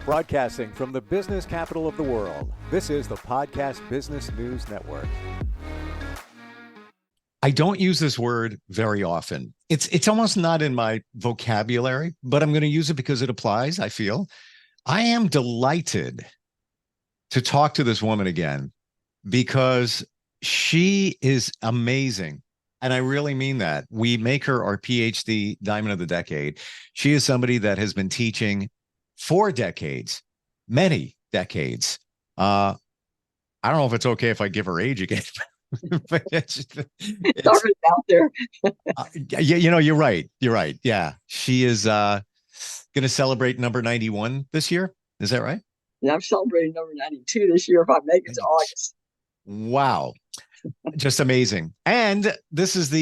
Broadcasting from the business capital of the world, this is the Podcast Business News Network. I don't use this word very often. It's almost not in my vocabulary, but I'm going to use it because it applies, I feel. I am delighted to talk to this woman again because she is amazing. And I really mean that. We make her our PhD Diamond of the Decade. She is somebody that has been teaching for decades, many decades. I don't know if it's okay if I give her age again, but It's already out there. Yeah, you're right. You're right. Yeah, she is going to celebrate number 91 this year. Is that right? And I'm celebrating number 92 this year if I make it to August. Wow. Just amazing. And this is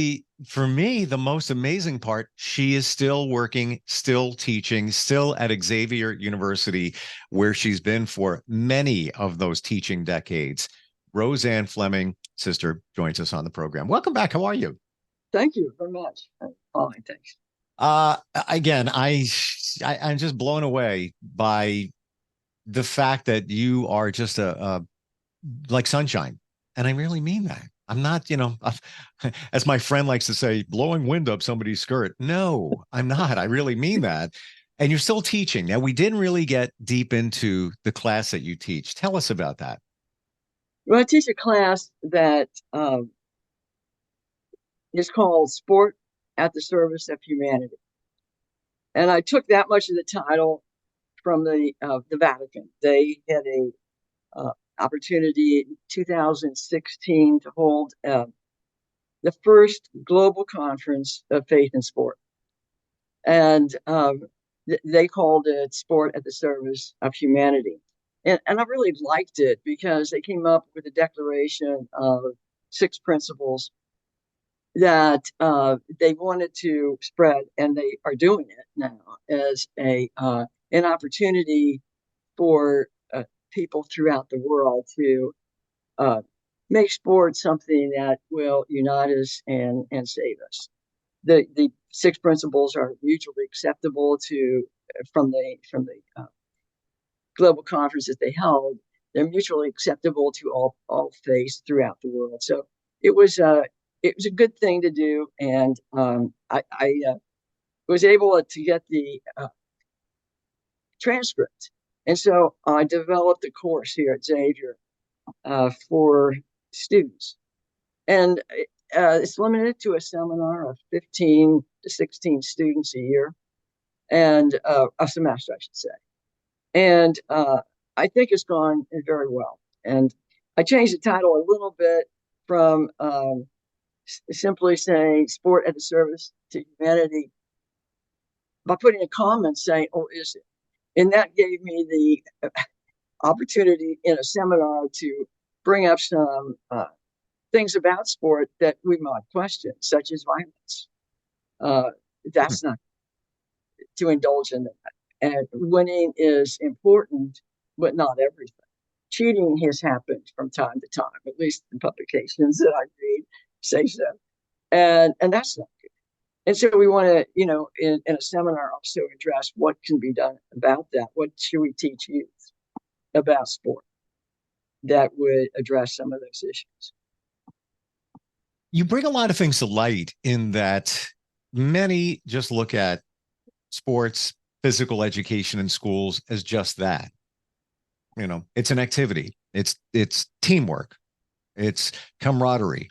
for me, the most amazing part. She is still working, still teaching, still at Xavier University, where she's been for many of those teaching decades. Roseanne Fleming, sister, joins us on the program. Welcome back. How are you? Thank you very much. Fine, thanks. Again, I'm just blown away by the fact that you are just a like sunshine. And I really mean that. I'm not, as my friend likes to say, blowing wind up somebody's skirt. No, I'm not. I really mean that. And you're still teaching. Now, we didn't really get deep into the class that you teach. Tell us about that. Well, I teach a class that is called Sport at the Service of Humanity. And I took that much of the title from the Vatican. They had a opportunity in 2016 to hold the first global conference of faith and sport. And they called it Sport at the Service of Humanity. And I really liked it because they came up with a declaration of 6 principles that they wanted to spread, and they are doing it now as an opportunity for people throughout the world to make sports something that will unite us and save us. The 6 principles are mutually acceptable from the global conferences they held. They're mutually acceptable to all faiths throughout the world. So it was a good thing to do, and I was able to get the transcript, and so I developed a course here at Xavier for students, and it's limited to a seminar of 15 to 16 students a year, and a semester, I should say. And I think it's gone very well. And I changed the title a little bit from simply saying Sport at the Service to Humanity by putting a comment saying, "Oh, is it?" And that gave me the opportunity in a seminar to bring up some things about sport that we might question, such as violence. That's not to indulge in that. And winning is important, but not everything. Cheating has happened from time to time, at least in publications that I read say so. And that's not good. And so we want to, in a seminar also address what can be done about that. What should we teach youth about sport that would address some of those issues? You bring a lot of things to light in that many just look at sports, physical education in schools as just that. It's an activity. It's teamwork. It's camaraderie.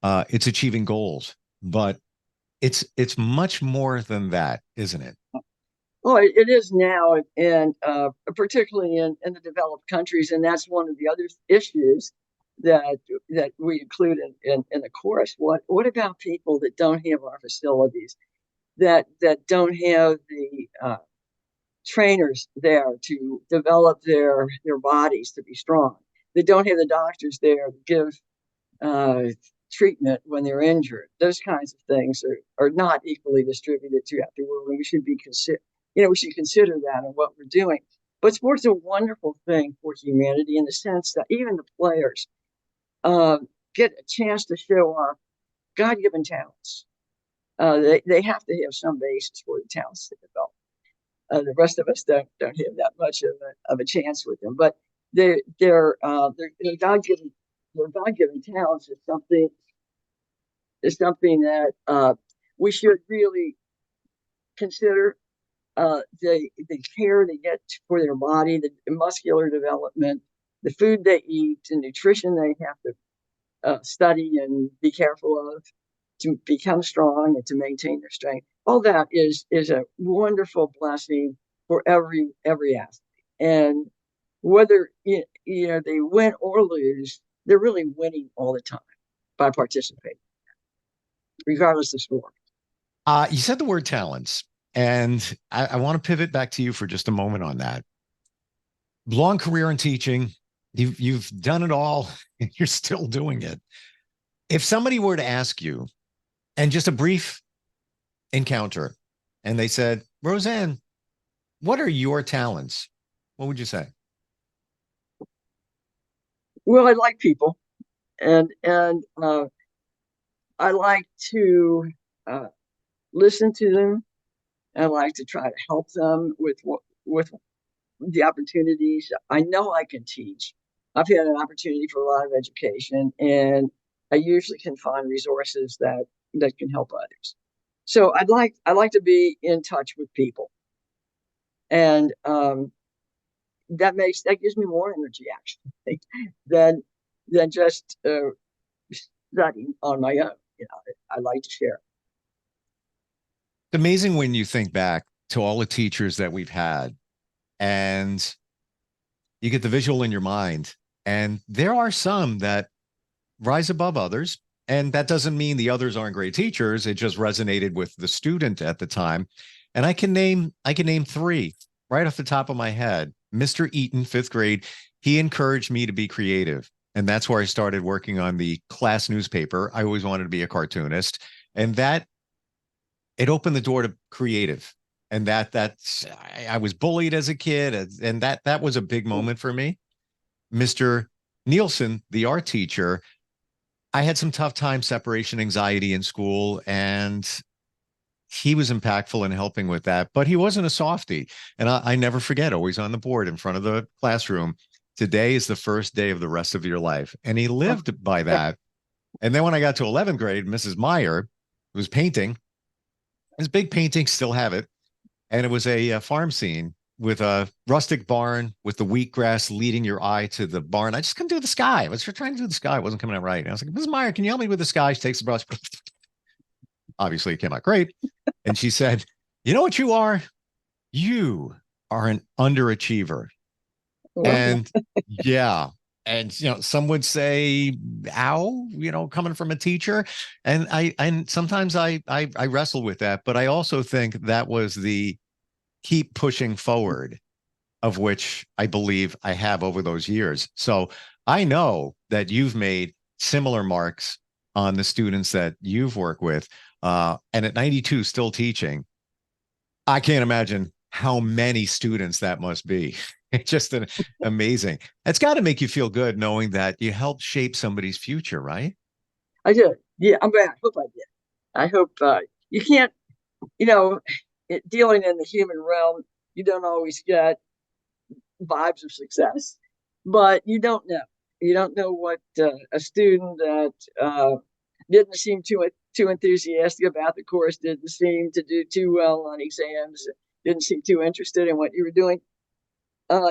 It's achieving goals. But it's much more than that, isn't it? Well, it is now, and particularly in the developed countries, and that's one of the other issues that we include in the course. What about people that don't have our facilities, that don't have the trainers there to develop their bodies to be strong? They don't have the doctors there to give treatment when they're injured. Those kinds of things are not equally distributed throughout the world, and we should consider that in what we're doing. But sports are a wonderful thing for humanity in the sense that even the players get a chance to show off God-given talents. They have to have some basis for the talents they develop. The rest of us don't have that much of a chance with them. But their God-given talents is something that we should really consider. The care they get for their body, the muscular development, the food they eat, the nutrition they have to study and be careful of to become strong and to maintain their strength. All that is a wonderful blessing for every athlete. And whether they win or lose, they're really winning all the time by participating, regardless of sport. You said the word talents, and I want to pivot back to you for just a moment on that. Long career in teaching, you've done it all, and you're still doing it. If somebody were to ask you, and just a brief encounter, and they said, Roseanne, what are your talents? What would you say? Well, I like people, and I like to uh, listen to them. I like to try to help them with the opportunities. I know I can teach. I've had an opportunity for a lot of education, and I usually can find resources that can help others. So I like to be in touch with people, and that gives me more energy actually than just studying on my own. I like to share. It's amazing when you think back to all the teachers that we've had, and you get the visual in your mind. And there are some that rise above others. And that doesn't mean the others aren't great teachers. It just resonated with the student at the time. And I can name three right off the top of my head. Mr. Eaton, fifth grade, he encouraged me to be creative. And that's where I started working on the class newspaper. I always wanted to be a cartoonist. And that it opened the door to creative. And that's I was bullied as a kid. And that was a big moment for me. Mr. Nielsen, the art teacher, I had some tough time separation anxiety in school, and he was impactful in helping with that, but he wasn't a softie. And I never forget, always on the board in front of the classroom, today is the first day of the rest of your life. And he lived by that. And then when I got to 11th grade, Mrs. Meyer was painting his big painting, still have it. And it was a farm scene with a rustic barn with the wheatgrass leading your eye to the barn. I just couldn't do the sky. I was trying to do the sky. It wasn't coming out right. And I was like, Mrs. Meyer, can you help me with the sky? She takes the brush. Obviously, it came out great. And she said, you know what you are? You are an underachiever. Well, And yeah. And some would say, ow, coming from a teacher. And sometimes I wrestle with that, but I also think that was the keep pushing forward, of which I believe I have over those years. So I know that you've made similar marks on the students that you've worked with. And at 92, still teaching, I can't imagine how many students that must be. It's just amazing. It's got to make you feel good knowing that you helped shape somebody's future, right? I did. Yeah, I hope I did. I hope you can't, you know, dealing in the human realm, you don't always get vibes of success, but you don't know. You don't know what a student that didn't seem too enthusiastic about the course, didn't seem to do too well on exams, didn't seem too interested in what you were doing.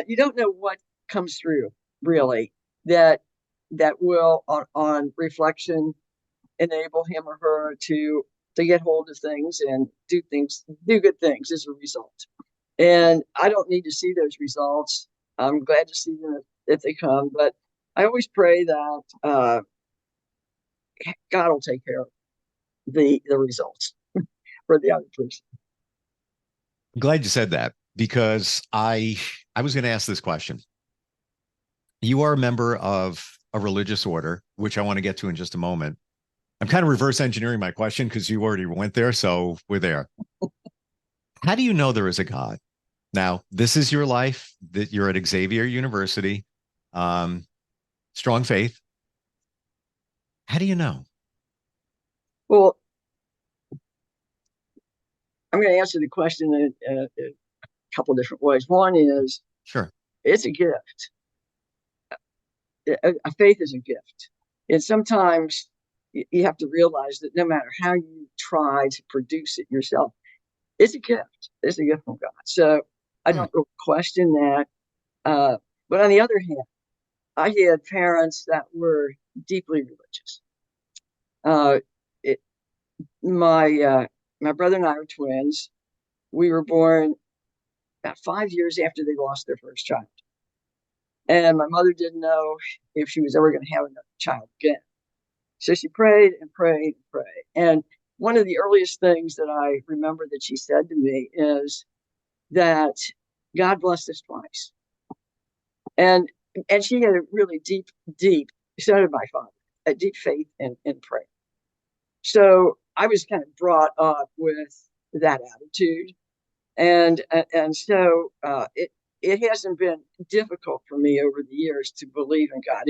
You don't know what comes through really that will on reflection enable him or her to get hold of things and do good things as a result. And I don't need to see those results. I'm glad to see them if they come, but I always pray that God will take care of the results for the other person. I'm glad you said that because I was going to ask this question. You are a member of a religious order, which I want to get to in just a moment. I'm kind of reverse engineering my question because you already went there, so we're there. How do you know there is a God? Now, this is your life, that you're at Xavier University, um, strong faith. How do you know? Well, I'm going to answer the question couple of different ways. One is Sure. it's a gift. A faith is a gift. And sometimes you have to realize that no matter how you try to produce it yourself, it's a gift. It's a gift from God. So I don't really question that. But on the other hand, I had parents that were deeply religious. Uh, it, my brother and I are twins. We were born about 5 years after they lost their first child. And my mother didn't know if she was ever going to have another child again. So she prayed and prayed and prayed. And one of the earliest things that I remember that she said to me is that God blessed us twice. And she had a really deep, so did my father, a deep faith in prayer. So I was kind of brought up with that attitude. And so it hasn't been difficult for me over the years to believe in God.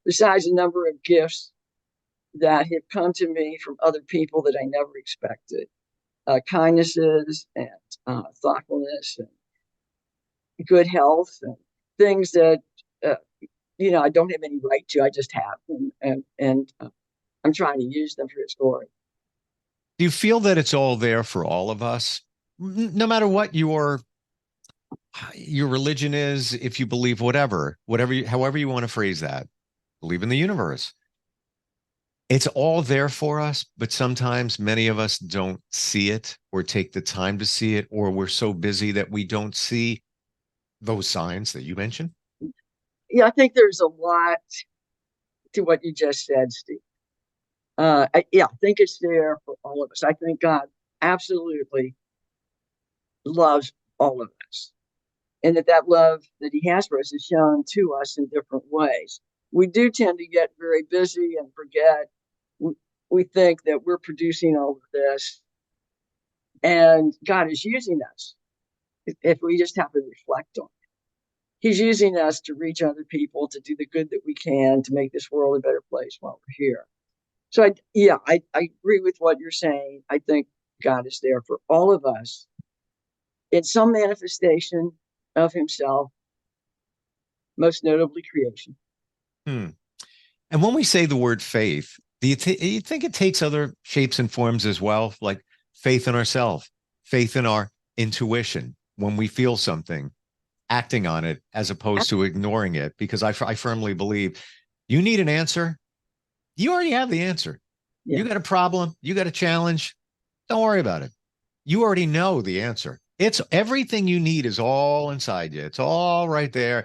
Besides a number of gifts that have come to me from other people that I never expected, kindnesses and thoughtfulness and good health and things that I don't have any right to. I just have, and I'm trying to use them for His glory. Do you feel that it's all there for all of us, no matter what your religion is? If you believe however you want to phrase that, believe in the universe. It's all there for us, but sometimes many of us don't see it or take the time to see it, or we're so busy that we don't see those signs that you mentioned. Yeah, I think there's a lot to what you just said, Steve. I think it's there for all of us. I think God absolutely loves all of us, and that love that He has for us is shown to us in different ways. We do tend to get very busy and forget. We think that we're producing all of this, and God is using us. If we just have to reflect on it, He's using us to reach other people, to do the good that we can, to make this world a better place while we're here. So I agree with what you're saying. I think God is there for all of us in some manifestation of Himself, most notably creation. And when we say the word faith, do you think it takes other shapes and forms as well, like faith in ourselves, faith in our intuition when we feel something, acting on it as opposed to ignoring it? Because I firmly believe you need an answer. You already have the answer. Yeah. You got a problem. You got a challenge. Don't worry about it. You already know the answer. It's everything you need is all inside you. It's all right there.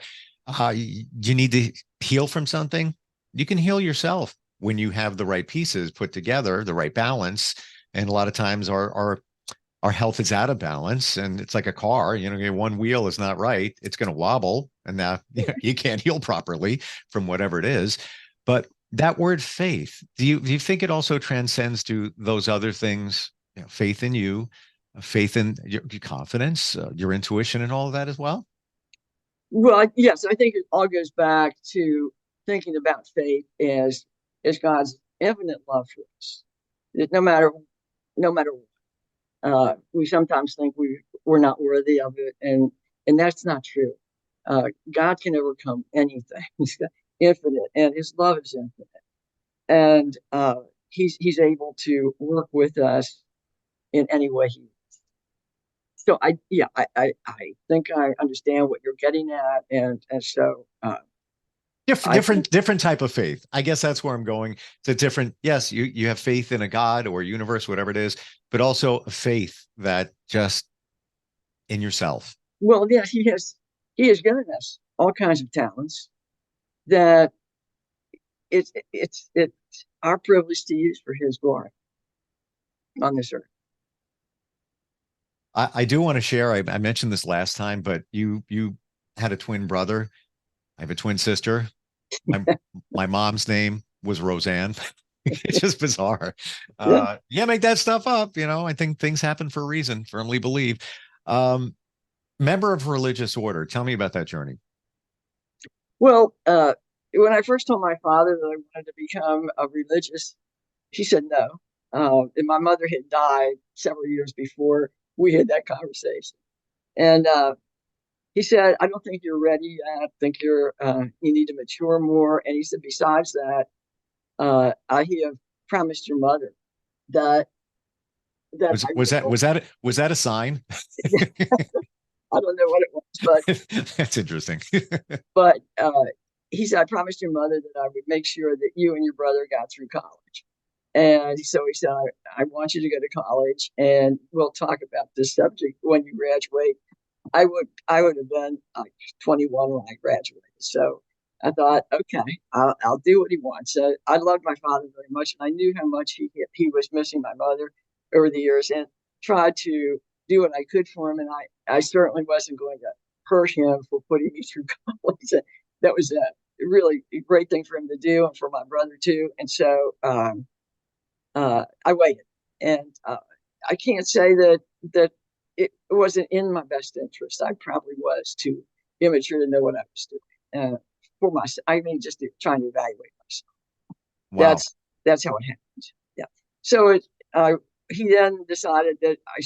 You need to heal from something. You can heal yourself when you have the right pieces put together, the right balance. And a lot of times our health is out of balance, and it's like a car. One wheel is not right. It's going to wobble, and now you can't heal properly from whatever it is. But that word faith, do you think it also transcends to those other things? Faith in you, faith in your confidence, your intuition, and all of that as well? Well, yes, I think it all goes back to thinking about faith as God's infinite love for us. That no matter what, we sometimes think we're not worthy of it, and that's not true. God can overcome anything. He's infinite, and His love is infinite, and He's able to work with us in any way He wants. So I think I understand what you're getting at, and so different type of faith. I guess that's where I'm going. It's a different. Yes, you have faith in a God or universe, whatever it is, but also a faith that just in yourself. Well, yes, He has given us all kinds of talents that it's our privilege to use for His glory on this earth. I do want to share. I mentioned this last time, but you had a twin brother. I have a twin sister. My mom's name was Roseanne. It's just bizarre. Yeah, make that stuff up. I think things happen for a reason. Firmly believe. Member of religious order. Tell me about that journey. Well, when I first told my father that I wanted to become a religious, he said no. And my mother had died several years before we had that conversation. And he said, I don't think you're ready. I think you need to mature more. And he said, besides that, I have promised your mother that Was I was that will. was that was that a sign? I don't know what it was, but That's interesting. but he said, I promised your mother that I would make sure that you and your brother got through college. And so he said, I want you to go to college, and we'll talk about this subject when you graduate. I would have been like 21 when I graduated. So I thought, okay, I'll do what he wants. So I loved my father very much, and I knew how much he was missing my mother over the years, and tried to do what I could for him. And I certainly wasn't going to hurt him for putting me through college. That was a really great thing for him to do, and for my brother too. And so I waited, and I can't say that it wasn't in my best interest. I probably was too immature to know what I was doing for myself. I mean, just trying to evaluate myself. Wow. That's how it happened. Yeah. So he then decided that I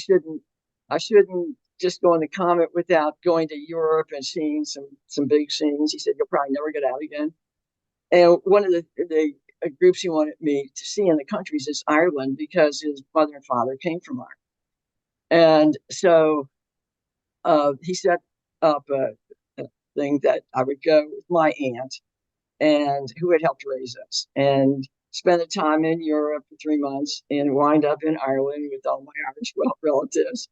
shouldn't just go on the Comet without going to Europe and seeing some big scenes. He said, you'll probably never get out again. And one of the groups he wanted me to see in the countries is Ireland, because his mother and father came from Ireland. And so he set up a thing that I would go with my aunt, and who had helped raise us, and spend the time in Europe for 3 months, and wind up in Ireland with all my Irish relatives.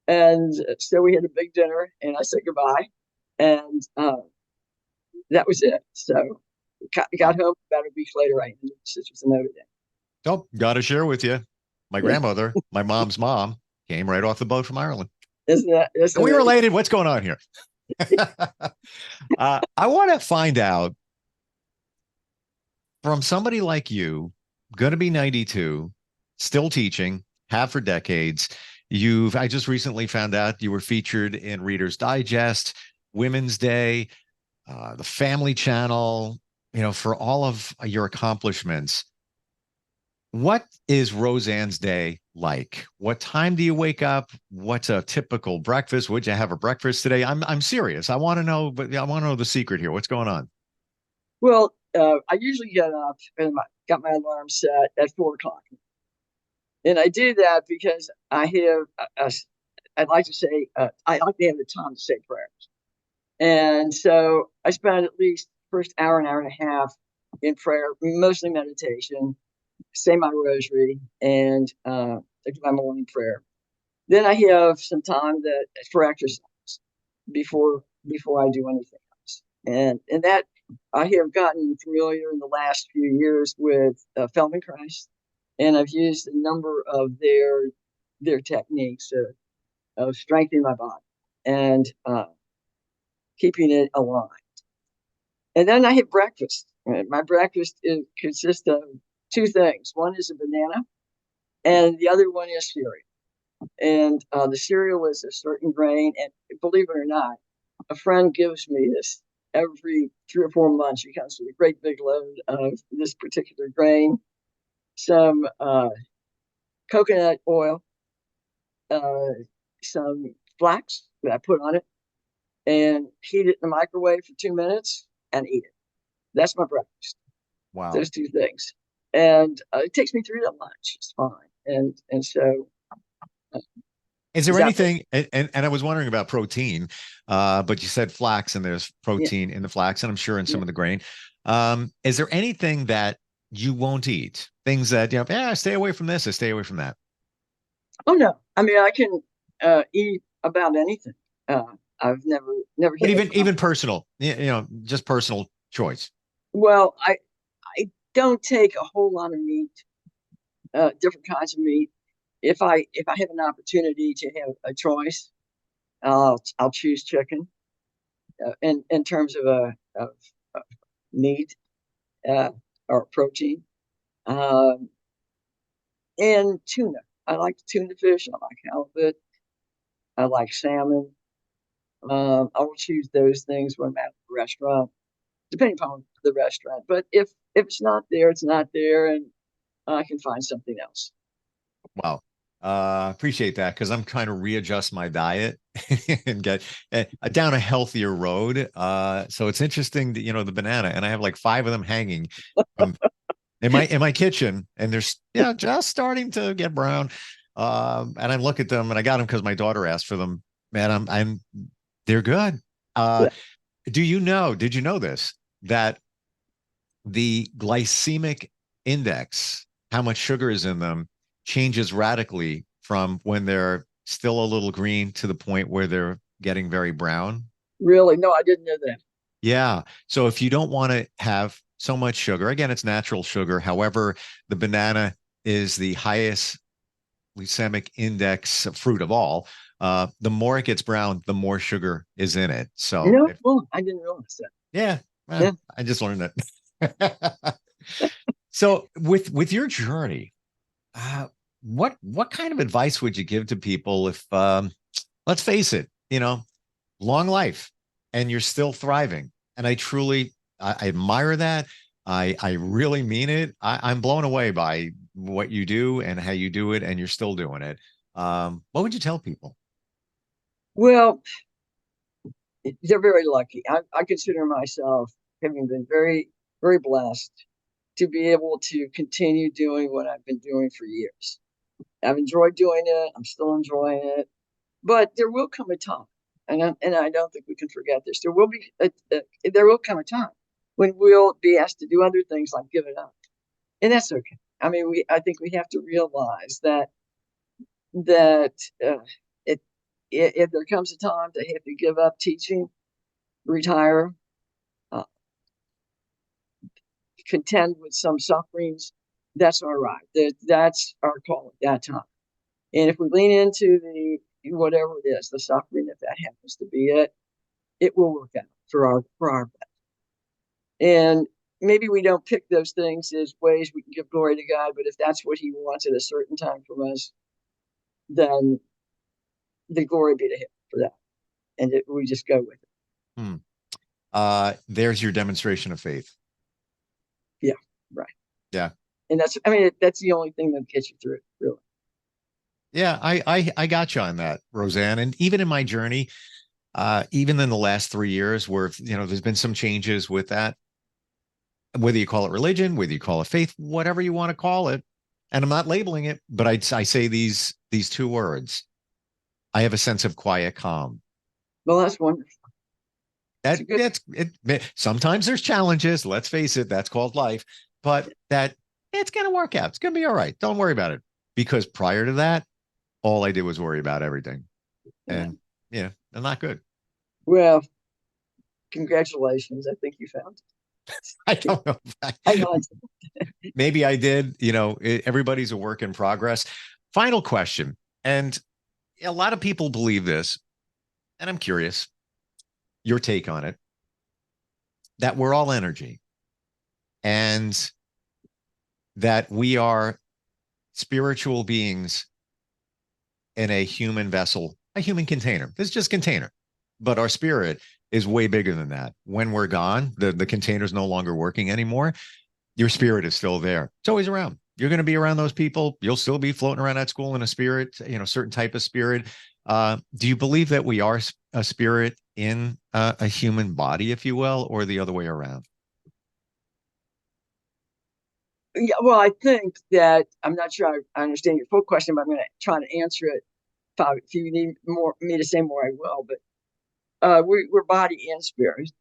And so we had a big dinner, and I said goodbye, and that was it. So got Wow. home about a week later. I ended Sisters of Notre Dame. Oh, got to share with you. My Yeah. grandmother, my mom's mom, came right off the boat from Ireland. That's Are we amazing? related? What's going on here? I want to find out from somebody like you, going to be 92, still teaching, have for decades. I just recently found out you were featured in Reader's Digest, Women's Day, the Family Channel, for all of your accomplishments. What is Roseanne's day like? What time do you wake up? What's a typical breakfast? Would you have a breakfast today? I'm serious. I want to know, but I want to know the secret here. What's going on? Well, I usually get up and got my alarm set at 4 o'clock, and I do that because I'd like to say I like to have the time to say prayers, and so I spend at least first hour, an hour and a half in prayer, mostly meditation, say my rosary, and I do my morning prayer. Then I have some time for exercise before I do anything else, and that I have gotten familiar in the last few years with Fleming, and I've used a number of their techniques of strengthening my body and keeping it aligned. And then I have breakfast. My breakfast consists of two things. One is a banana, and the other one is cereal. And the cereal is a certain grain. And believe it or not, a friend gives me this every 3 or 4 months. She comes with a great big load of this particular grain, some coconut oil, uh, some flax that I put on it, and heat it in the microwave for 2 minutes and eat it. That's my breakfast. Wow. Those two things, and it takes me through that lunch. It's fine, and so Is is there that anything, and I was wondering about protein, but you said flax and there's yeah, protein in the flax, and I'm sure in yeah. some of the grain. Is there anything that you won't eat? Things that, stay away from this, or stay away from that. Oh no, I mean I can eat about anything. Uh, I've never But had a even problem. personal, just personal choice. Well, I don't take a whole lot of meat, different kinds of meat. If I have an opportunity to have a choice, I'll choose chicken in terms of meat uh, or protein, um, and tuna. I like tuna fish. I like halibut. I like salmon. I will choose those things when I'm at the restaurant, depending upon the restaurant. But if it's not there, it's not there, and I can find something else. Wow. Appreciate that because I'm trying to readjust my diet and get down a healthier road. So it's interesting that the banana, and I have like 5 of them hanging in my kitchen, and they're just starting to get brown. And I look at them, and I got them because my daughter asked for them. Man, they're good. Did you know this, that the glycemic index, how much sugar is in them, changes radically from when they're still a little green to the point where they're getting very brown? Really? No, I didn't know that. Yeah. So if you don't want to have so much sugar, again, it's natural sugar. However, the banana is the highest glycemic index fruit of all. The more it gets brown, the more sugar is in it. So No, well, I didn't realize that. yeah, Yeah. I just learned that. So with your journey, what kind of advice would you give to people if let's face it, long life and you're still thriving? And I admire that. I really mean it. I'm blown away by what you do and how you do it, and you're still doing it. What would you tell people? Well, they're very lucky. I consider myself having been very, very blessed to be able to continue doing what I've been doing for years. I've enjoyed doing it. I'm still enjoying it, but there will come a time, and I don't think we can forget this. There will come a time when we'll be asked to do other things like give it up, and that's okay. I mean, I think we have to realize that it if there comes a time to have to give up teaching, retire, uh, contend with some sufferings, that's all right. That's our call at that time. And if we lean into the whatever it is, the suffering, if that happens to be it, it will work out for our best. And maybe we don't pick those things as ways we can give glory to God, but if that's what He wants at a certain time from us, then the glory be to Him for that, and we just go with it. Hmm. There's your demonstration of faith. Yeah, right. Yeah. And that's the only thing that gets you through it, really. Yeah, I got you on that, Roseanne. And even in my journey, even in the last 3 years, where there's been some changes with that, whether you call it religion, whether you call it faith, whatever you want to call it. And I'm not labeling it, but I say these 2 words. I have a sense of quiet calm. Well, that's wonderful. That's it. Sometimes there's challenges. Let's face it, that's called life. But that it's going to work out. It's going to be all right. Don't worry about it. Because prior to that, all I did was worry about everything. And I'm not good. Well, congratulations. I think you found it. I don't know. I know. Maybe I did. Everybody's a work in progress. Final question. And a lot of people believe this, and I'm curious your take on it, that we're all energy and that we are spiritual beings in a human vessel, a human container. This is just container, but our spirit is way bigger than that. When we're gone, the container's no longer working anymore. Your spirit is still there. It's always around. You're going to be around those people. You'll still be floating around that school in a spirit, certain type of spirit. Do you believe that we are a spirit in a human body, if you will, or the other way around? Yeah, well, I think that I'm not sure I understand your full question, but I'm going to try to answer it. If you need me to say more, I will. But we're body and spirit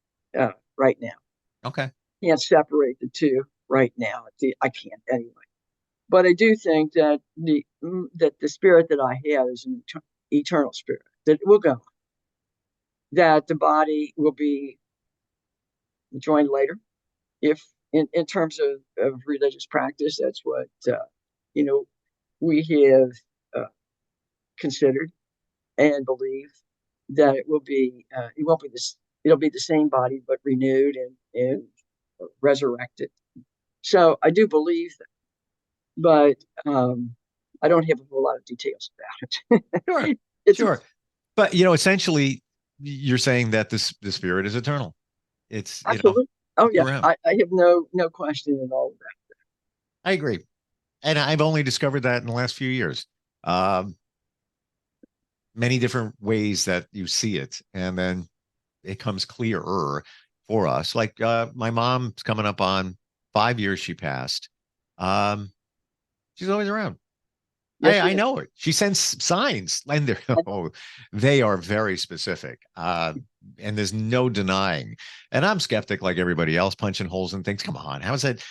right now. Okay. Can't separate the two right now. I can't anyway. But I do think that the spirit that I have is an eternal spirit that will go. That the body will be joined later, if in terms of religious practice, that's what we have considered and believe that it won't be this. It'll be the same body but renewed and resurrected. So I do believe that, but I don't have a whole lot of details about it. Sure. Sure. But essentially, you're saying that the spirit is eternal. It's absolutely. Oh yeah, around. I have no question at all of that. I agree. And I've only discovered that in the last few years. many different ways that you see it. And then it comes clearer for us. Like my mom's coming up on 5 years she passed. She's always around. Yes, I know it. She sends signs, and they are very specific. And there's no denying. And I'm skeptic like everybody else, punching holes in things. Come on, how is that?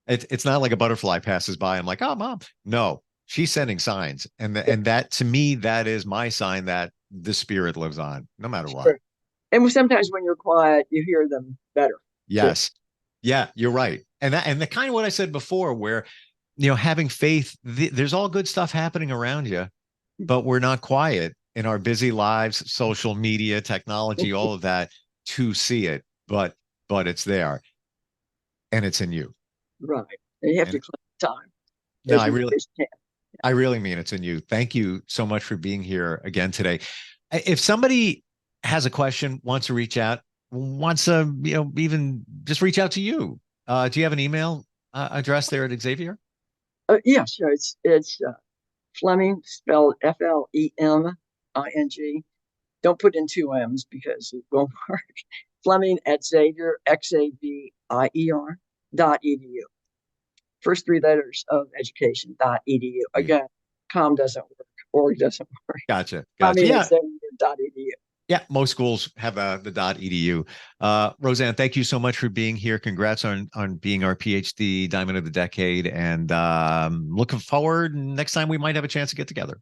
It's not like a butterfly passes by. I'm like, oh, mom. No, she's sending signs, and that to me, that is my sign that the spirit lives on, no matter what. Sure. And sometimes when you're quiet, you hear them better. Yes, yeah, you're right. And the kind of what I said before, where having faith, there's all good stuff happening around you, but we're not quiet in our busy lives, social media, technology, all of that to see it, but it's there and it's in you. Right. And you have to claim time. No, I really mean it's in you. Thank you so much for being here again today. If somebody has a question, wants to reach out, wants to, even just reach out to you. Do you have an email address there at Xavier? Yeah, sure. It's Fleming, spelled Fleming. Don't put in 2 M's because it won't work. Fleming at Xavier, Xavier.edu. First 3 letters of education.edu. Again, com doesn't work. Org doesn't work. Gotcha. Fleming Yeah. at Xavier.edu. Yeah, most schools have the .edu. Roseanne, thank you so much for being here. Congrats on being our PhD Diamond of the Decade, and looking forward. Next time we might have a chance to get together.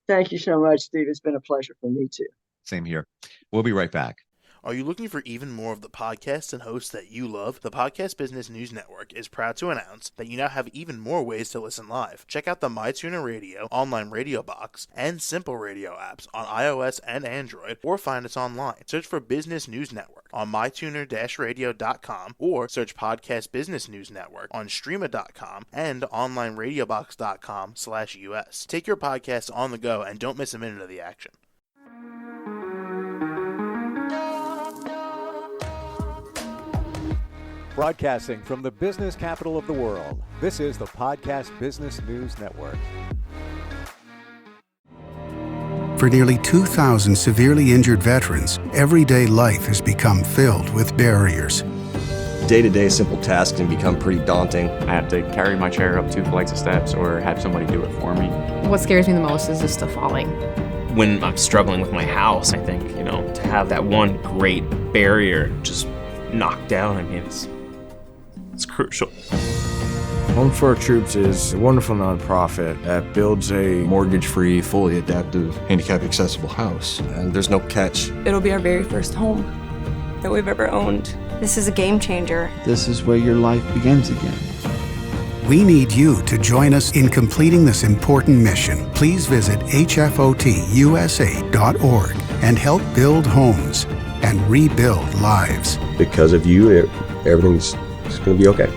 Thank you so much, Steve. It's been a pleasure for me too. Same here. We'll be right back. Are you looking for even more of the podcasts and hosts that you love? The Podcast Business News Network is proud to announce that you now have even more ways to listen live. Check out the MyTuner Radio, online radio box, and Simple Radio apps on iOS and Android, or find us online. Search for Business News Network on mytuner-radio.com, or search Podcast Business News Network on streama.com and onlineradiobox.com/US. Take your podcast on the go and don't miss a minute of the action. Broadcasting from the business capital of the world, this is the Podcast Business News Network. For nearly 2,000 severely injured veterans, everyday life has become filled with barriers. Day-to-day simple tasks can become pretty daunting. I have to carry my chair up 2 flights of steps or have somebody do it for me. What scares me the most is just the falling. When I'm struggling with my house, I think, to have that one great barrier just knocked down, it's crucial. Home for Our Troops is a wonderful nonprofit that builds a mortgage-free, fully adaptive, handicap-accessible house. And there's no catch. It'll be our very first home that we've ever owned. This is a game changer. This is where your life begins again. We need you to join us in completing this important mission. Please visit hfotusa.org and help build homes and rebuild lives. Because of you, everything's going to be okay.